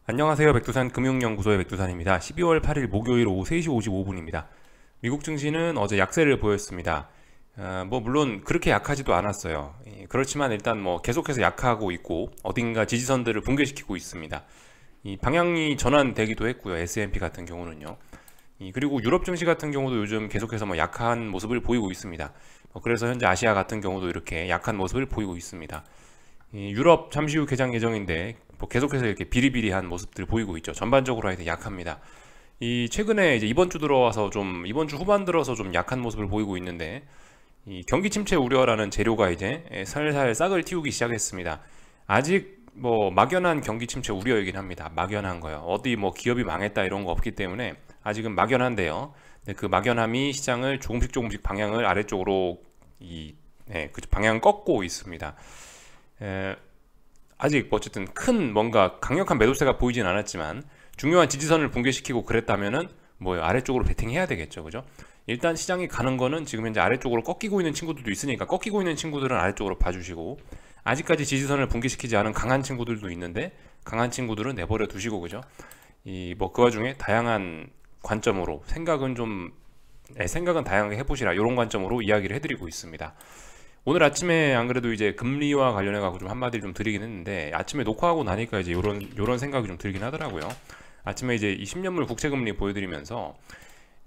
안녕하세요. 백두산 금융연구소의 백두산입니다. 12월 8일 목요일 오후 3시 55분입니다. 미국 증시는 어제 약세를 보였습니다. 물론 그렇게 약하지도 않았어요. 그렇지만 일단 계속해서 약하고 있고 어딘가 지지선들을 붕괴시키고 있습니다. 이 방향이 전환되기도 했고요. S&P 같은 경우는요. 그리고 유럽 증시 같은 경우도 요즘 계속해서 약한 모습을 보이고 있습니다. 그래서 현재 아시아 같은 경우도 이렇게 약한 모습을 보이고 있습니다. 유럽 잠시 후 개장 예정인데 계속해서 이렇게 비리비리한 모습들 보이고 있죠. 전반적으로 하여튼 약합니다. 최근에 이제 이번 주 들어와서 이번 주 후반 들어서 좀 약한 모습을 보이고 있는데 이 경기 침체 우려라는 재료가 이제 살살 싹을 틔우기 시작했습니다. 아직 막연한 경기 침체 우려이긴 합니다. 막연한 거요. 어디 기업이 망했다 이런 거 없기 때문에 아직은 막연한데요. 근데 그 막연함이 시장을 조금씩 방향을 아래쪽으로 그 방향을 꺾고 있습니다. 아직 어쨌든 큰 뭔가 강력한 매도세가 보이진 않았지만 중요한 지지선을 붕괴시키고 그랬다면은 아래쪽으로 베팅해야 되겠죠, 그죠? 일단 시장이 가는 거는 지금 현재 아래쪽으로 꺾이고 있는 친구들도 있으니까 꺾이고 있는 친구들은 아래쪽으로 봐주시고, 아직까지 지지선을 붕괴시키지 않은 강한 친구들도 있는데 강한 친구들은 내버려 두시고, 그죠? 그 와중에 다양한 관점으로 생각은 다양하게 해보시라, 이런 관점으로 이야기를 해드리고 있습니다. 오늘 아침에 안 그래도 이제 금리와 관련해가지고 좀 한마디를 좀 드리긴 했는데, 아침에 녹화하고 나니까 이제 요런 생각이 좀 들긴 하더라고요. 아침에 이제 이 10년물 국채금리 보여드리면서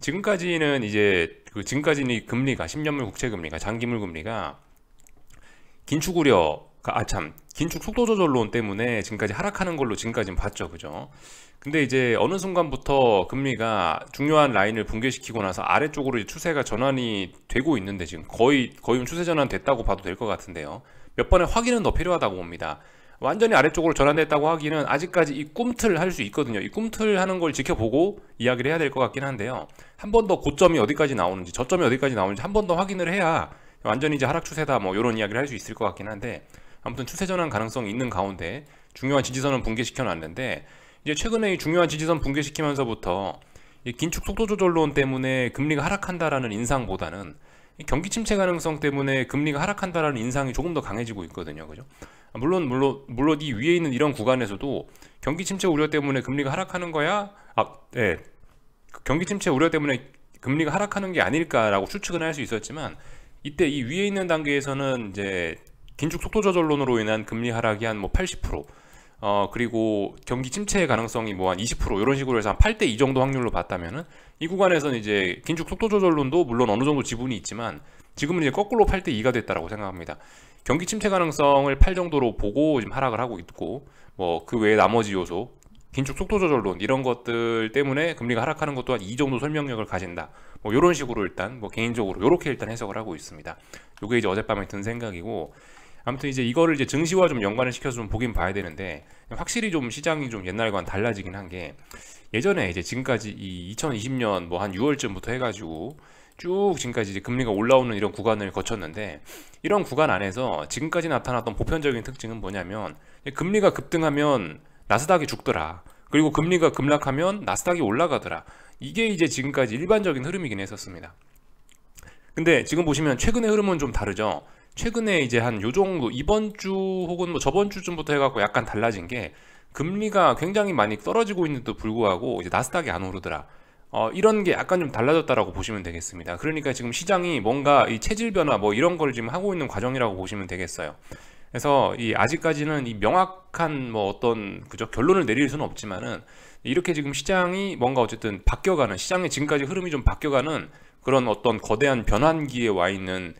지금까지는 이 금리가 10년물 국채금리가 장기물 금리가 긴축 우려가 긴축 속도 조절론 때문에 지금까지 하락하는 걸로 지금까지는 봤죠, 그죠? 근데 이제 어느 순간부터 금리가 중요한 라인을 붕괴시키고 나서 아래쪽으로 이제 추세가 전환이 되고 있는데, 지금 거의 추세 전환 됐다고 봐도 될 것 같은데요. 몇 번의 확인은 더 필요하다고 봅니다. 완전히 아래쪽으로 전환됐다고 하기는 아직까지 이 꿈틀 할 수 있거든요. 이 꿈틀 하는 걸 지켜보고 이야기를 해야 될 것 같긴 한데요. 한 번 더 고점이 어디까지 나오는지, 저점이 어디까지 나오는지 한 번 더 확인을 해야 완전히 이제 하락 추세다 이런 이야기를 할 수 있을 것 같긴 한데, 아무튼 추세 전환 가능성이 있는 가운데 중요한 지지선은 붕괴시켜 놨는데, 이제 최근에 이 중요한 지지선 붕괴시키면서부터 이 긴축 속도 조절론 때문에 금리가 하락한다라는 인상보다는 이 경기 침체 가능성 때문에 금리가 하락한다라는 인상이 조금 더 강해지고 있거든요, 그죠? 물론 이 위에 있는 이런 구간에서도 경기 침체 우려 때문에 금리가 하락하는 거야? 경기 침체 우려 때문에 금리가 하락하는 게 아닐까라고 추측은 할 수 있었지만, 이때 이 위에 있는 단계에서는 이제 긴축 속도 조절론으로 인한 금리 하락이 한 80%, 그리고 경기 침체의 가능성이 한 20% 이런 식으로 해서 한 8대 2 정도 확률로 봤다면은, 이 구간에서는 이제 긴축 속도 조절론도 물론 어느 정도 지분이 있지만 지금은 이제 거꾸로 8대 2가 됐다라고 생각합니다. 경기 침체 가능성을 8 정도로 보고 지금 하락을 하고 있고, 그 외에 나머지 요소 긴축 속도 조절론 이런 것들 때문에 금리가 하락하는 것 또한 이 정도 설명력을 가진다. 이런 식으로 일단 개인적으로 이렇게 일단 해석을 하고 있습니다. 요게 이제 어젯밤에 든 생각이고, 아무튼 이제 이거를 이제 증시와 좀 연관을 시켜서 좀 보긴 봐야 되는데, 확실히 좀 시장이 좀 옛날과는 달라지긴 한 게, 예전에 이제 지금까지 이 2020년 한 6월쯤부터 해가지고 쭉 지금까지 이제 금리가 올라오는 이런 구간을 거쳤는데, 이런 구간 안에서 지금까지 나타났던 보편적인 특징은 뭐냐면, 금리가 급등하면 나스닥이 죽더라. 그리고 금리가 급락하면 나스닥이 올라가더라. 이게 이제 지금까지 일반적인 흐름이긴 했었습니다. 근데 지금 보시면 최근의 흐름은 좀 다르죠. 최근에 이제 한 요 정도, 이번 주 혹은 저번 주쯤부터 해갖고 약간 달라진 게, 금리가 굉장히 많이 떨어지고 있는데도 불구하고 이제 나스닥이 안 오르더라. 이런 게 약간 좀 달라졌다라고 보시면 되겠습니다. 그러니까 지금 시장이 뭔가 이 체질 변화 이런 걸 지금 하고 있는 과정이라고 보시면 되겠어요. 그래서 아직까지는 이 명확한 어떤 그저 결론을 내릴 수는 없지만은, 이렇게 지금 시장이 뭔가 어쨌든 바뀌어가는, 시장의 지금까지 흐름이 좀 바뀌어가는 그런 어떤 거대한 변환기에 와 있는,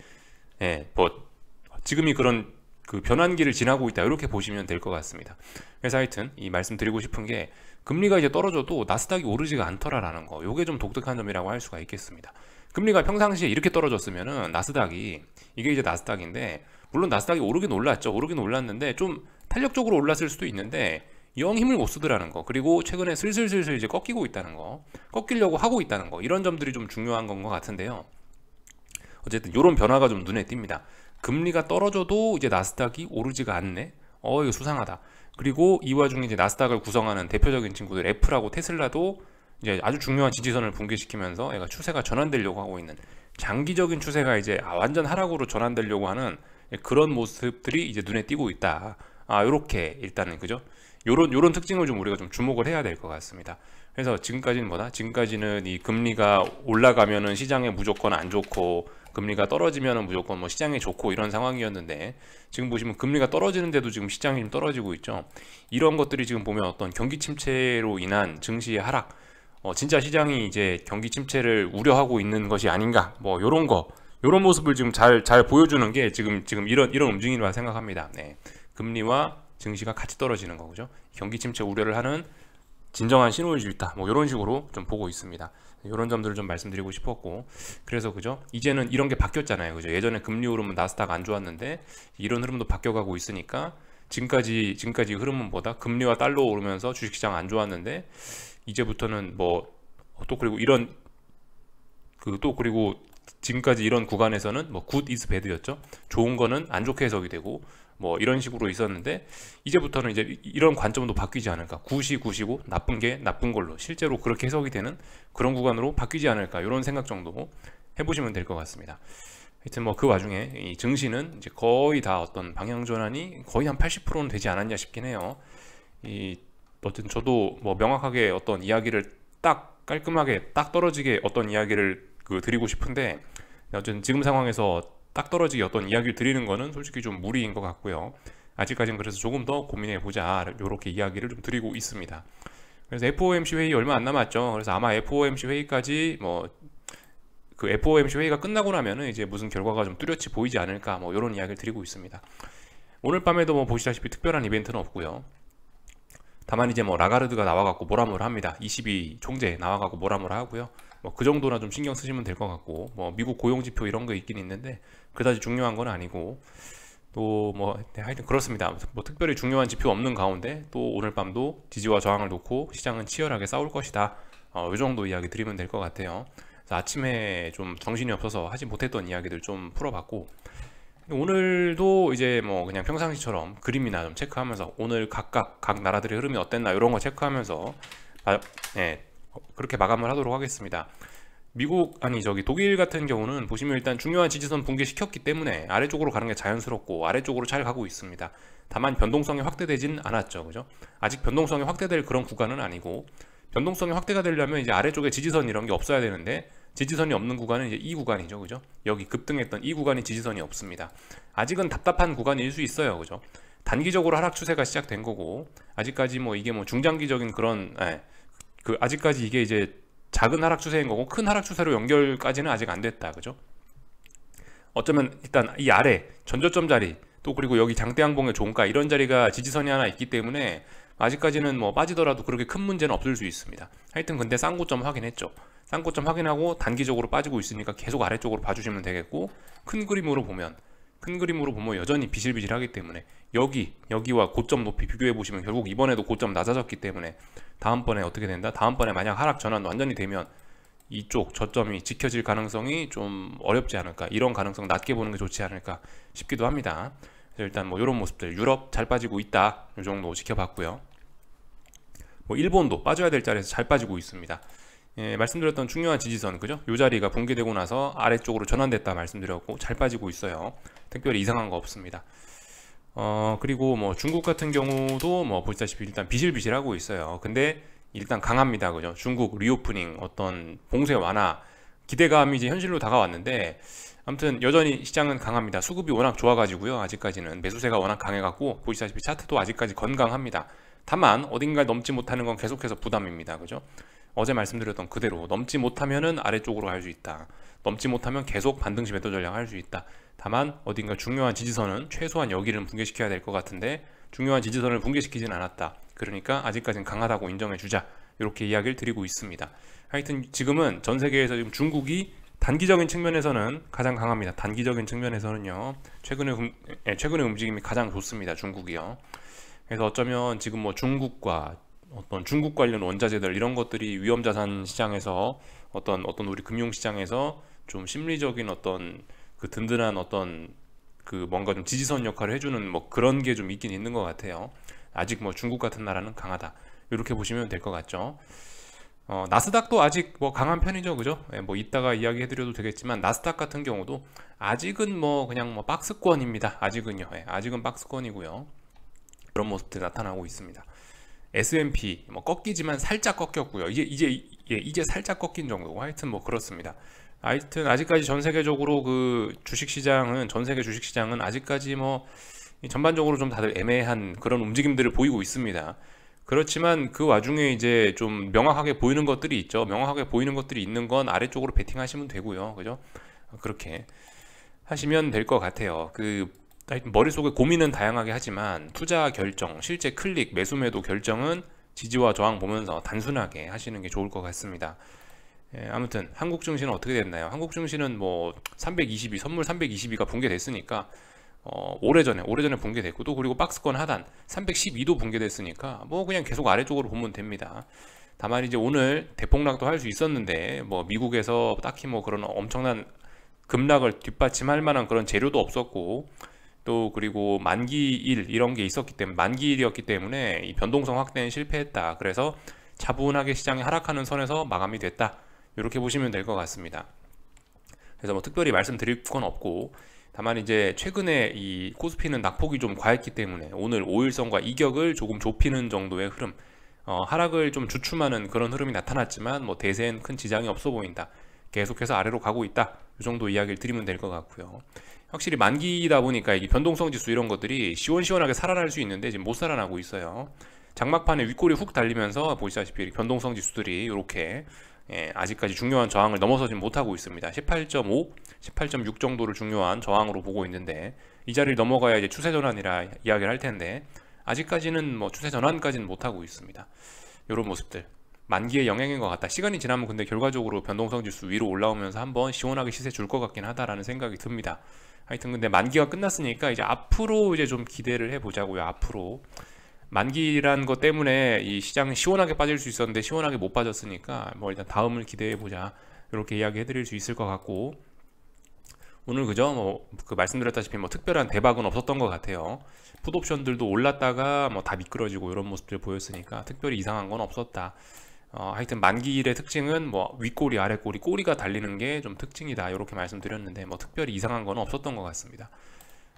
지금이 그런 그 변환기를 지나고 있다, 이렇게 보시면 될 것 같습니다. 그래서 하여튼 이 말씀드리고 싶은 게, 금리가 이제 떨어져도 나스닥이 오르지가 않더라라는 거, 요게 좀 독특한 점이라고 할 수가 있겠습니다. 금리가 평상시에 이렇게 떨어졌으면은 나스닥이, 이게 이제 나스닥인데, 물론 나스닥이 오르긴 올랐는데 좀 탄력적으로 올랐을 수도 있는데 영 힘을 못 쓰더라는 거, 그리고 최근에 슬슬 이제 꺾이고 있다는 거, 꺾이려고 하고 있다는 거, 이런 점들이 좀 중요한 건 것 같은데요. 어쨌든 이런 변화가 좀 눈에 띕니다. 금리가 떨어져도 이제 나스닥이 오르지가 않네. 이거 수상하다. 그리고 이 와중에 이제 나스닥을 구성하는 대표적인 친구들 애플하고 테슬라도 이제 아주 중요한 지지선을 붕괴시키면서 얘가 추세가 전환되려고 하고 있는, 장기적인 추세가 이제 완전 하락으로 전환되려고 하는 그런 모습들이 이제 눈에 띄고 있다. 요렇게 일단은, 그죠? 요런 특징을 좀 우리가 좀 주목을 해야 될 것 같습니다. 그래서 지금까지는 뭐다? 지금까지는 이 금리가 올라가면은 시장에 무조건 안 좋고 금리가 떨어지면은 무조건 뭐 시장에 좋고 이런 상황이었는데, 지금 보시면 금리가 떨어지는데도 지금 시장이 좀 떨어지고 있죠. 이런 것들이 지금 보면 어떤 경기 침체로 인한 증시의 하락, 진짜 시장이 이제 경기 침체를 우려하고 있는 것이 아닌가, 뭐 요런 모습을 지금 잘 보여주는 게 지금 이런 움직임이라 생각합니다. 네. 금리와 증시가 같이 떨어지는 거죠. 경기 침체 우려를 하는 진정한 신호일 수 있다. 뭐 이런 식으로 좀 보고 있습니다. 이런 점들을 좀 말씀드리고 싶었고, 그래서 그죠? 이제는 이런 게 바뀌었잖아요. 그죠? 예전에 금리 오르면 나스닥 안 좋았는데 이런 흐름도 바뀌어가고 있으니까 지금까지 흐름은보다 금리와 달러 오르면서 주식시장 안 좋았는데 이제부터는 뭐 또 그리고 이런 그리고 지금까지 이런 구간에서는 뭐 굿 이즈 배드였죠. 좋은 거는 안 좋게 해석이 되고 뭐 이런 식으로 있었는데, 이제부터는 이제 이런 관점도 바뀌지 않을까. 굿이 굿이고 나쁜 게 나쁜 걸로 실제로 그렇게 해석이 되는 그런 구간으로 바뀌지 않을까, 이런 생각 정도 해보시면 될 것 같습니다. 하여튼 뭐 그 와중에 이 증시는 이제 거의 다 어떤 방향 전환이 거의 한 80%는 되지 않았냐 싶긴 해요. 어쨌든 저도 뭐 명확하게 어떤 이야기를 딱 깔끔하게 딱 떨어지게 어떤 이야기를 드리고 싶은데, 어쨌든 지금 상황에서 딱 떨어지게 어떤 이야기를 드리는 거는 솔직히 좀 무리인 것 같고요. 아직까지는 그래서 조금 더 고민해 보자, 이렇게 이야기를 좀 드리고 있습니다. 그래서 FOMC 회의 얼마 안 남았죠. 그래서 아마 FOMC 회의까지 그 FOMC 회의가 끝나고 나면은 이제 무슨 결과가 좀 뚜렷이 보이지 않을까, 뭐 이런 이야기를 드리고 있습니다. 오늘 밤에도 뭐 보시다시피 특별한 이벤트는 없고요. 다만 이제 뭐 라가르드가 나와갖고 뭐라뭐라 합니다. 22 총재 나와갖고 뭐라뭐라 하고요. 뭐 그 정도나 좀 신경 쓰시면 될 것 같고, 뭐 미국 고용지표 이런 거 있긴 있는데 그다지 중요한 건 아니고, 또 뭐 하여튼 그렇습니다. 뭐 특별히 중요한 지표 없는 가운데 또 오늘 밤도 지지와 저항을 놓고 시장은 치열하게 싸울 것이다. 이 정도 이야기 드리면 될 것 같아요. 그래서 아침에 좀 정신이 없어서 하지 못했던 이야기들 좀 풀어봤고, 오늘도 이제 뭐 그냥 평상시처럼 그림이나 좀 체크하면서 오늘 각 나라들의 흐름이 어땠나 이런 거 체크하면서 그렇게 마감을 하도록 하겠습니다. 독일 같은 경우는 보시면 일단 중요한 지지선 붕괴시켰기 때문에 아래쪽으로 가는 게 자연스럽고 아래쪽으로 잘 가고 있습니다. 다만 변동성이 확대되진 않았죠. 그죠? 아직 변동성이 확대될 그런 구간은 아니고, 변동성이 확대가 되려면 이제 아래쪽에 지지선 이런 게 없어야 되는데 지지선이 없는 구간은 이제 이 구간이죠. 그죠? 여기 급등했던 이 구간이 지지선이 없습니다. 아직은 답답한 구간일 수 있어요. 그죠? 단기적으로 하락 추세가 시작된 거고, 아직까지 뭐 이게 뭐 중장기적인 그런 아직까지 이게 이제 작은 하락 추세인 거고 큰 하락 추세로 연결까지는 아직 안 됐다. 그죠? 어쩌면 일단 이 아래 전저점 자리, 또 그리고 여기 장대양봉의 종가 이런 자리가 지지선이 하나 있기 때문에 아직까지는 뭐 빠지더라도 그렇게 큰 문제는 없을 수 있습니다. 하여튼 근데 쌍고점 확인했죠. 쌍고점 확인하고 단기적으로 빠지고 있으니까 계속 아래쪽으로 봐주시면 되겠고, 큰 그림으로 보면 여전히 비실비실하기 때문에 여기와 고점 높이 비교해 보시면 결국 이번에도 고점 낮아졌기 때문에 다음번에 어떻게 된다? 다음번에 만약 하락 전환 완전히 되면 이쪽 저점이 지켜질 가능성이 좀 어렵지 않을까, 이런 가능성 낮게 보는 게 좋지 않을까 싶기도 합니다. 일단 뭐 이런 모습들, 유럽 잘 빠지고 있다, 이 정도 지켜봤고요. 뭐 일본도 빠져야 될 자리에서 잘 빠지고 있습니다. 말씀드렸던 중요한 지지선, 그죠? 이 자리가 붕괴되고 나서 아래쪽으로 전환됐다 말씀드렸고 잘 빠지고 있어요. 특별히 이상한 거 없습니다. 그리고 뭐 중국 같은 경우도 뭐 보시다시피 일단 비실비실하고 있어요. 근데 일단 강합니다. 그죠? 중국 리오프닝, 어떤 봉쇄 완화 기대감이 이제 현실로 다가왔는데, 아무튼 여전히 시장은 강합니다. 수급이 워낙 좋아가지고요. 아직까지는 매수세가 워낙 강해갖고 보시다시피 차트도 아직까지 건강합니다. 다만 어딘가 넘지 못하는 건 계속해서 부담입니다. 그죠? 어제 말씀드렸던 그대로 넘지 못하면은 아래쪽으로 갈 수 있다. 넘지 못하면 계속 반등시 매도 전략 할 수 있다. 다만 어딘가 중요한 지지선은 최소한 여기를 붕괴시켜야 될 것 같은데 중요한 지지선을 붕괴시키진 않았다. 그러니까 아직까지는 강하다고 인정해주자, 이렇게 이야기를 드리고 있습니다. 하여튼 지금은 전 세계에서 지금 중국이 단기적인 측면에서는 가장 강합니다. 단기적인 측면에서는요, 최근의 움직임이 가장 좋습니다. 중국이요. 그래서 어쩌면 지금 뭐 중국과 어떤 중국 관련 원자재들 이런 것들이 위험자산 시장에서 어떤 우리 금융 시장에서 좀 심리적인 어떤 그 든든한 어떤 그 뭔가 좀 지지선 역할을 해주는 뭐 그런 게 좀 있긴 있는 것 같아요. 아직 뭐 중국 같은 나라는 강하다, 이렇게 보시면 될 것 같죠. 나스닥도 아직 뭐 강한 편이죠. 그죠? 뭐 이따가 이야기 해드려도 되겠지만 나스닥 같은 경우도 아직은 뭐 그냥 뭐 박스권입니다. 아직은요. 아직은 박스권이고요. 그런 모습들이 나타나고 있습니다. S&P 뭐 꺾이지만 살짝 꺾였고요. 이제 살짝 꺾인 정도고, 하여튼 뭐 그렇습니다. 하여튼 아직까지 전 세계적으로 그 주식시장은, 전 세계 주식시장은 아직까지 뭐 전반적으로 좀 다들 애매한 그런 움직임들을 보이고 있습니다. 그렇지만 그 와중에 이제 좀 명확하게 보이는 것들이 있죠. 명확하게 보이는 것들이 있는 건 아래쪽으로 베팅하시면 되고요. 그죠? 그렇게 하시면 될 것 같아요. 머릿속에 고민은 다양하게 하지만 투자 결정, 실제 클릭, 매수 매도 결정은 지지와 저항 보면서 단순하게 하시는 게 좋을 것 같습니다. 아무튼 한국 증시는 어떻게 됐나요? 한국 증시는 뭐 322, 선물 322가 붕괴됐으니까 오래전에 붕괴됐고, 또 그리고 박스권 하단 312도 붕괴됐으니까 뭐 그냥 계속 아래쪽으로 보면 됩니다. 다만 이제 오늘 대폭락도 할 수 있었는데 뭐 미국에서 딱히 뭐 그런 엄청난 급락을 뒷받침할 만한 그런 재료도 없었고, 또 그리고 만기일 이런 게 있었기 때문에, 만기일이었기 때문에 이 변동성 확대는 실패했다. 그래서 차분하게 시장이 하락하는 선에서 마감이 됐다. 이렇게 보시면 될 것 같습니다. 그래서 뭐 특별히 말씀드릴 건 없고, 다만 이제 최근에 이 코스피는 낙폭이 좀 과했기 때문에 오늘 5일선과 이격을 조금 좁히는 정도의 흐름, 하락을 좀 주춤하는 그런 흐름이 나타났지만 뭐 대세엔 큰 지장이 없어 보인다. 계속해서 아래로 가고 있다. 이 정도 이야기를 드리면 될 것 같고요. 확실히 만기이다 보니까 이 변동성 지수 이런 것들이 시원시원하게 살아날 수 있는데 지금 못 살아나고 있어요. 장막판에 윗골이 훅 달리면서 보시다시피 변동성 지수들이 이렇게 아직까지 중요한 저항을 넘어서지 못하고 있습니다. 18.5, 18.6 정도를 중요한 저항으로 보고 있는데, 이 자리를 넘어가야 이제 추세 전환이라 이야기를 할 텐데 아직까지는 뭐 추세 전환까지는 못하고 있습니다. 이런 모습들 만기의 영향인 것 같다. 시간이 지나면 근데 결과적으로 변동성 지수 위로 올라오면서 한번 시원하게 시세 줄 것 같긴 하다라는 생각이 듭니다. 하여튼 근데 만기가 끝났으니까 이제 앞으로 이제 좀 기대를 해보자고요. 앞으로 만기란 것 때문에 이 시장은 시원하게 빠질 수 있었는데 시원하게 못 빠졌으니까 뭐 일단 다음을 기대해보자, 이렇게 이야기 해드릴 수 있을 것 같고, 오늘 그죠? 뭐 그 말씀드렸다시피 뭐 특별한 대박은 없었던 것 같아요. 풋옵션들도 올랐다가 뭐 다 미끄러지고 이런 모습들 보였으니까 특별히 이상한 건 없었다. 하여튼 만기일의 특징은 뭐 윗꼬리 아랫꼬리 꼬리가 달리는 게 좀 특징이다, 이렇게 말씀드렸는데 뭐 특별히 이상한 건 없었던 것 같습니다.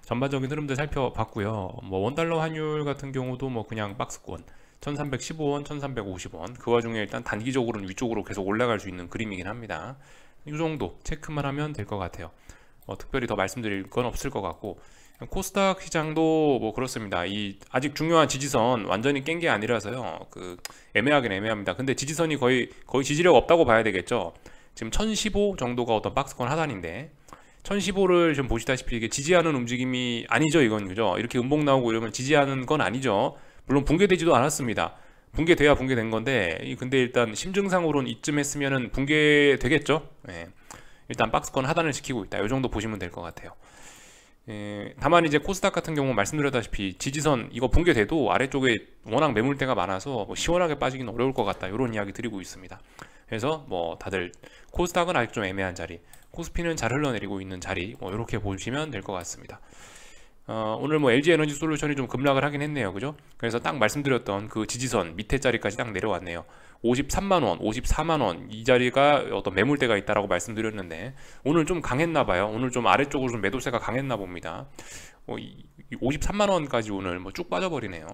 전반적인 흐름들 살펴봤고요. 뭐 원달러 환율 같은 경우도 뭐 그냥 박스권 1315원, 1350원, 그 와중에 일단 단기적으로는 위쪽으로 계속 올라갈 수 있는 그림이긴 합니다. 이 정도 체크만 하면 될 것 같아요. 특별히 더 말씀드릴 건 없을 것 같고, 코스닥 시장도 뭐 그렇습니다. 이 아직 중요한 지지선 완전히 깬 게 아니라서요. 애매하긴 애매합니다. 근데 지지선이 거의 지지력 없다고 봐야 되겠죠. 지금 1015 정도가 어떤 박스권 하단인데 1015를 좀 보시다시피 이게 지지하는 움직임이 아니죠, 이건. 그죠? 이렇게 음봉 나오고 이러면 지지하는 건 아니죠. 물론 붕괴되지도 않았습니다. 붕괴돼야 붕괴된 건데, 근데 일단 심증상으로는 이쯤 했으면은 붕괴되겠죠. 일단 박스권 하단을 지키고 있다, 이 정도 보시면 될 것 같아요. 다만 이제 코스닥 같은 경우 말씀드렸다시피 지지선 이거 붕괴돼도 아래쪽에 워낙 매물대가 많아서 뭐 시원하게 빠지기는 어려울 것 같다, 이런 이야기 드리고 있습니다. 그래서 뭐 다들 코스닥은 아직 좀 애매한 자리, 코스피는 잘 흘러내리고 있는 자리, 뭐 이렇게 보시면 될 것 같습니다. 오늘 뭐 LG에너지솔루션이 좀 급락을 하긴 했네요, 그죠? 그래서 딱 말씀드렸던 그 지지선 밑에 자리까지 딱 내려왔네요. 53만원, 54만원 이 자리가 어떤 매물대가 있다라고 말씀드렸는데 오늘 좀 강했나봐요. 오늘 좀 아래쪽으로 좀 매도세가 강했나 봅니다. 53만원까지 오늘 뭐 쭉 빠져버리네요.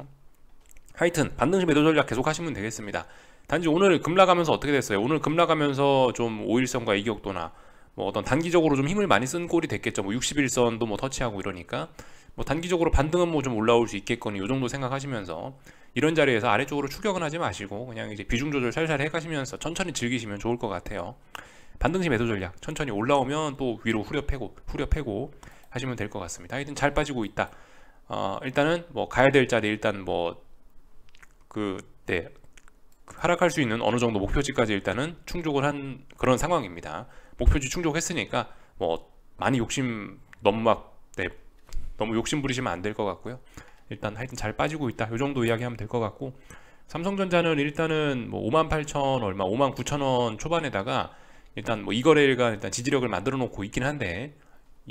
하여튼 반등시 매도 전략 계속 하시면 되겠습니다. 단지 오늘 급락하면서 어떻게 됐어요? 오늘 급락하면서 좀 5일선과 이격도나 뭐 어떤 단기적으로 좀 힘을 많이 쓴 꼴이 됐겠죠. 뭐 61선도 뭐 터치하고 이러니까 뭐 단기적으로 반등은 뭐 좀 올라올 수 있겠거니, 이 정도 생각하시면서 이런 자리에서 아래쪽으로 추격은 하지 마시고 그냥 이제 비중 조절 살살 해가시면서 천천히 즐기시면 좋을 것 같아요. 반등시 매도 전략 천천히 올라오면 또 위로 후려 패고 하시면 될 것 같습니다. 하여튼 잘 빠지고 있다. 일단은 뭐 가야 될 자리, 일단 뭐 하락할 수 있는 어느 정도 목표치까지 일단은 충족을 한 그런 상황입니다. 목표치 충족했으니까 뭐 많이 너무 욕심 부리시면 안 될 것 같고요. 일단 하여튼 잘 빠지고 있다, 이 정도 이야기하면 될 것 같고, 삼성전자는 일단은 뭐 58,000 얼마, 59,000원 초반에다가 일단 뭐 이 거래일간 일단 지지력을 만들어 놓고 있긴 한데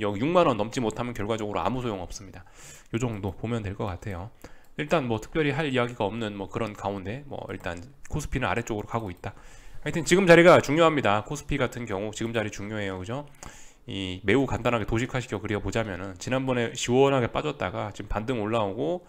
여기 6만원 넘지 못하면 결과적으로 아무 소용 없습니다. 이 정도 보면 될 것 같아요. 일단 뭐 특별히 할 이야기가 없는 뭐 그런 가운데 뭐 일단 코스피는 아래쪽으로 가고 있다. 하여튼 지금 자리가 중요합니다. 코스피 같은 경우 지금 자리 중요해요, 그죠? 이 매우 간단하게 도식화시켜 그려보자면은 지난번에 시원하게 빠졌다가 지금 반등 올라오고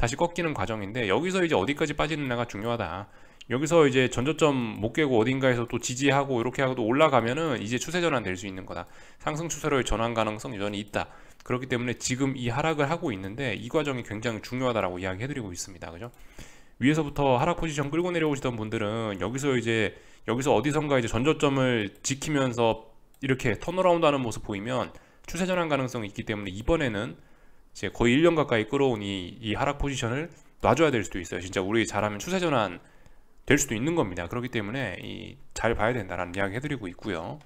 다시 꺾이는 과정인데, 여기서 이제 어디까지 빠지느냐가 중요하다. 여기서 이제 전저점 못 깨고 어딘가에서 또 지지하고 이렇게 하고 또 올라가면은 이제 추세 전환 될 수 있는 거다. 상승 추세로의 전환 가능성 여전히 있다. 그렇기 때문에 지금 이 하락을 하고 있는데 이 과정이 굉장히 중요하다라고 이야기해드리고 있습니다. 그죠? 위에서부터 하락 포지션 끌고 내려오시던 분들은 여기서 어디선가 이제 전저점을 지키면서 이렇게 턴어라운드 하는 모습 보이면 추세 전환 가능성이 있기 때문에 이번에는 이제 거의 1년 가까이 끌어온 이 하락 포지션을 놔줘야 될 수도 있어요. 진짜 우리 잘하면 추세 전환 될 수도 있는 겁니다. 그렇기 때문에 잘 봐야 된다라는 이야기 해드리고 있고요.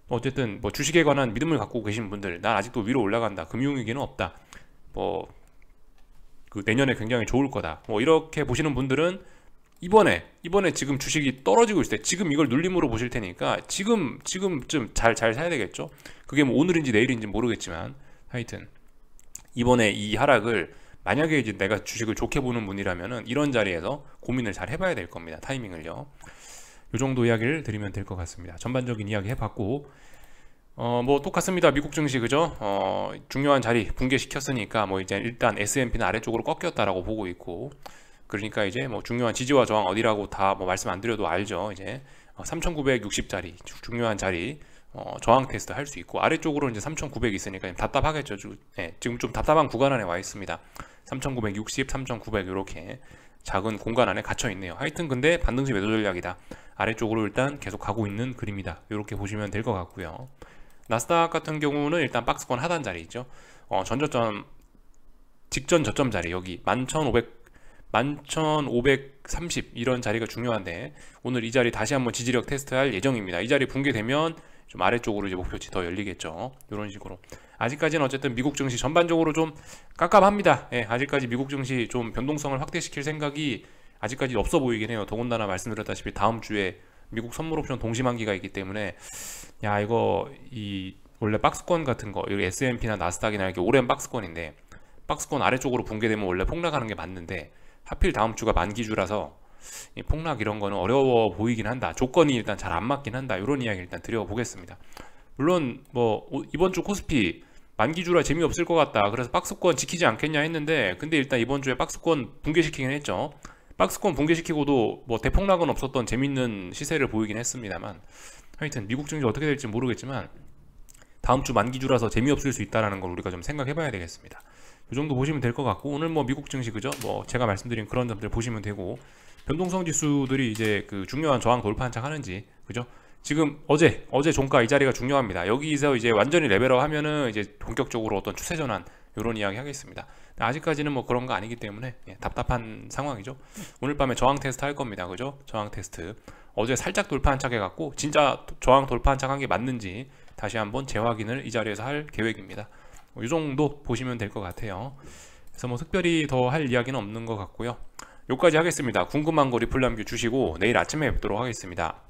어쨌든 뭐 주식에 관한 믿음을 갖고 계신 분들, 난 아직도 위로 올라간다, 금융위기는 없다, 뭐 그 내년에 굉장히 좋을 거다, 뭐 이렇게 보시는 분들은 이번에 지금 주식이 떨어지고 있을 때 지금 이걸 눌림으로 보실 테니까 지금쯤 잘 사야 되겠죠. 그게 뭐 오늘인지 내일인지 모르겠지만 하여튼 이번에 이 하락을 만약에 이제 내가 주식을 좋게 보는 분이라면은 이런 자리에서 고민을 잘 해봐야 될 겁니다. 타이밍을요. 요 정도 이야기를 드리면 될 것 같습니다. 전반적인 이야기 해봤고, 뭐 똑같습니다. 미국 증시 그죠? 중요한 자리 붕괴시켰으니까 뭐 이제 일단 S&P는 아래쪽으로 꺾였다라고 보고 있고, 그러니까 이제 뭐 중요한 지지와 저항 어디라고 다 뭐 말씀 안 드려도 알죠. 이제 3,960자리 중요한 자리 저항 테스트 할 수 있고, 아래쪽으로 이제 3,900 있으니까 답답하겠죠. 지금 좀 답답한 구간 안에 와 있습니다. 3,960, 3,900 이렇게 작은 공간 안에 갇혀 있네요. 하여튼 근데 반등시 매도 전략이다. 아래쪽으로 일단 계속 가고 있는 그림이다. 이렇게 보시면 될 것 같고요. 나스닥 같은 경우는 일단 박스권 하단 자리 있죠. 전저점 직전 저점 자리 여기 11,530 이런 자리가 중요한데, 오늘 이 자리 다시 한번 지지력 테스트할 예정입니다. 이 자리 붕괴되면 좀 아래쪽으로 이제 목표치 더 열리겠죠. 이런 식으로. 아직까지는 어쨌든 미국 증시 전반적으로 좀 깝깝합니다. 예, 아직까지 미국 증시 좀 변동성을 확대시킬 생각이 아직까지 없어 보이긴 해요. 더군다나 말씀드렸다시피 다음 주에 미국 선물 옵션 동시만기가 있기 때문에 이거 원래 박스권 같은 거, 여기 S&P나 나스닥이나 이렇게 오랜 박스권인데, 박스권 아래쪽으로 붕괴되면 원래 폭락하는 게 맞는데 하필 다음 주가 만기주라서 이 폭락 이런 거는 어려워 보이긴 한다. 조건이 일단 잘 안 맞긴 한다. 이런 이야기 일단 드려보겠습니다. 물론 뭐 이번 주 코스피 만기주라 재미없을 것 같다, 그래서 박스권 지키지 않겠냐 했는데, 근데 일단 이번 주에 박스권 붕괴시키긴 했죠. 박스권 붕괴시키고도 뭐 대폭락은 없었던 재밌는 시세를 보이긴 했습니다만, 하여튼 미국 증시 어떻게 될지 모르겠지만 다음 주 만기주라서 재미없을 수 있다는 걸 우리가 좀 생각해 봐야 되겠습니다. 이 정도 보시면 될 것 같고, 오늘 뭐 미국 증시 그죠? 뭐 제가 말씀드린 그런 점들 보시면 되고, 변동성 지수들이 이제 그 중요한 저항 돌파 한착 하는지 그죠? 지금 어제 종가 이 자리가 중요합니다. 여기서 이제 완전히 레벨업 하면은 이제 본격적으로 어떤 추세 전환 이런 이야기 하겠습니다. 아직까지는 뭐 그런 거 아니기 때문에 답답한 상황이죠. 오늘 밤에 저항 테스트 할 겁니다. 그죠? 저항 테스트. 어제 살짝 돌파 한착 해갖고 진짜 저항 돌파 한착한 게 맞는지 다시 한번 재확인을 이 자리에서 할 계획입니다. 이 정도 보시면 될 것 같아요. 그래서 뭐 특별히 더 할 이야기는 없는 것 같고요. 여기까지 하겠습니다. 궁금한 거 리플 남겨주시고 내일 아침에 뵙도록 하겠습니다.